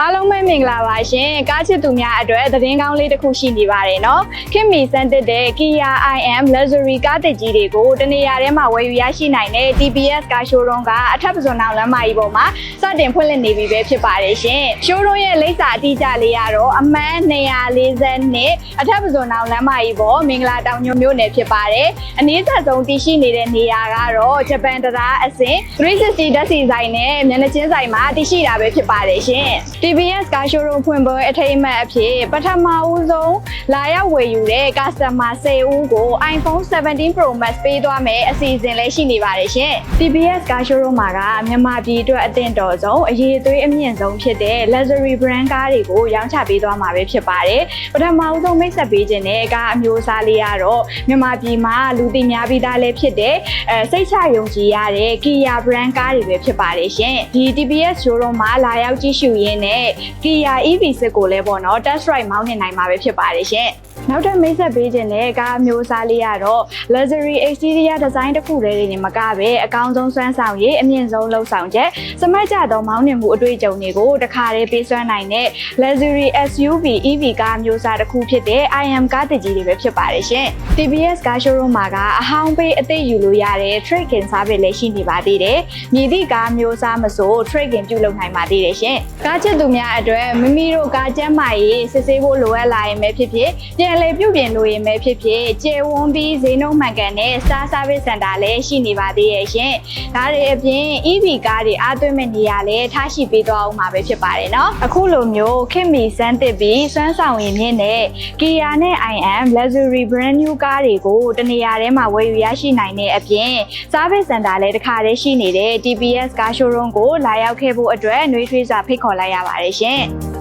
အားလုံးပဲမင်္ဂလာပါရှင်ကားချစ်သူများအတွက်သတင်းကောင်းလေးတစ်ခုရှိနေပါတယ်နော်ခင်မီစမ်းသစ်တဲ့ Kia IM Luxury ကားတစ်ကြီးတွေကိုတနေရာထဲမှာဝယ်ယူရရှိနိုင်တဲ့ TBS ကား showroom ကအထက်ပစွန်အောင်လမ်းမကြီးပေါ်မှာစတင်ဖွင့်လှစ်နေပြီပဲဖြစ်ပါတယ်ရှင် showroom ရဲ့လိပ်စာအတိအကျလေးကတော့အမှန်240နှစ်အထက်ပစွန်အောင်လမ်းမကြီးပေါ်မင်္ဂလာတောင်ညွန့်မြို့နယ်ဖြစ်ပါတယ်အနည်းဆက်ဆုံးတည်ရှိနေတဲ့နေရာကတော့ဂျပန်တရားအဆင့်360ဓာတ်ဆီဆိုင်နဲ့မျက်နှာချင်းဆိုင်မှာတည်ရှိတာပဲဖြစ်ပါတယ်ရှင် TBS ကား showroom ဖွင့်ပွဲအထိမ်းအမှတ်အဖြစ်ပထမဦးဆုံးလာရောက်ဝယ်ယူတဲ့ customer 10 ဦးကို iPhone 17 Pro Max ပေးသွားမယ်အစီအစဉ်လည်းရှိနေပါတယ်ရှင် TBS ကား showroom မှာကမြန်မာပြည်အတွက်အသင့်တော်ဆုံးအရေးအသွေးအမြင့်ဆုံးဖြစ်တဲ့ luxury brand ကားတွေကိုရောင်းချပေးသွားမှာပဲဖြစ်ပါတယ်ပထမဦးဆုံးမိတ်ဆက်ပေးခြင်းတဲ့ကားအမျိုးအစားလေးကတော့မြန်မာပြည်မှာလူသိများပြီးသားလည်းဖြစ်တဲ့စိတ်ချယုံကြည်ရတဲ့ Kia brand ကားတွေပဲဖြစ်ပါတယ်ရှင်ဒီ TBS showroom မှာလာရောက်ကြည့်ရှုရင်းနဲ့ Kia EV6 ကိုလည်းပေါ့နော် test ride မောင်းနေနိုင်မှာပဲဖြစ်ပါတယ်ရှင်နောက်ထပ်မိတ်ဆက်ပေးခြင်းတဲ့ကားမျိုးစားလေးကတော့ luxury exterior design တစ်ခုတည်းနေမကပဲအကောင်းဆုံးစွမ်းဆောင်ရည်အမြင့်ဆုံးလှုပ်ဆောင်ချက်စမတ်ကြသောမောင်းနှင်မှုအတွေ့အကြုံတွေကိုတခါတည်းပေးစွမ်းနိုင်တဲ့ luxury SUV EV ကားမျိုးစားတစ်ခုဖြစ်တဲ့ IM ကားတစ်ကြီးတွေပဲဖြစ်ပါတယ်ရှင် TBS ကား showroom မှာကအဟောင်းပေးအသစ်ယူလို့ရတဲ့ trade-in service လည်းရှိနေပါသေးတယ်မြည်သည့်ကားမျိုးစားမဆို trade-in ပြုလုပ်နိုင်ပါသေးတယ်ရှင်ကားချစ်သူများအတွက်မိမိတို့ကားကျန်းမာရေးစစ်ဆေးဖို့လိုအပ်လာရင်ပဲဖြစ်ဖြစ်ပြန်လည်ပြုပြင်လို့ရင်ပဲဖြစ်ဖြစ်ကျေဝန်းပြီးဈေးနှုန်းမှန်ကန်တဲ့ Star Service Center လည်းရှိနေပါသေးရဲ့ရှင်ဒါတွေအပြင် EV ကားတွေအားသွင်းမဲ့နေရာလည်းထားရှိပေးသွားအောင်မှာပဲဖြစ်ပါတယ်နော်အခုလိုမျိုးခင်မီစမ်းသစ်ပြီးစွမ်းဆောင်ရည်မြင့်တဲ့ Kia နဲ့ IM Luxury Brand New ကားတွေကိုတနေရာထဲမှာဝယ်ယူရရှိနိုင်တဲ့အပြင် Service Center လည်းတစ်ခါတည်းရှိနေတဲ့ TBS ကား showroom ကိုလာရောက်ခဲ့ဖို့အတွက်နှွေးထွေးစွာဖိတ်ခေါ်လိုက်ရပါတယ်ရှင်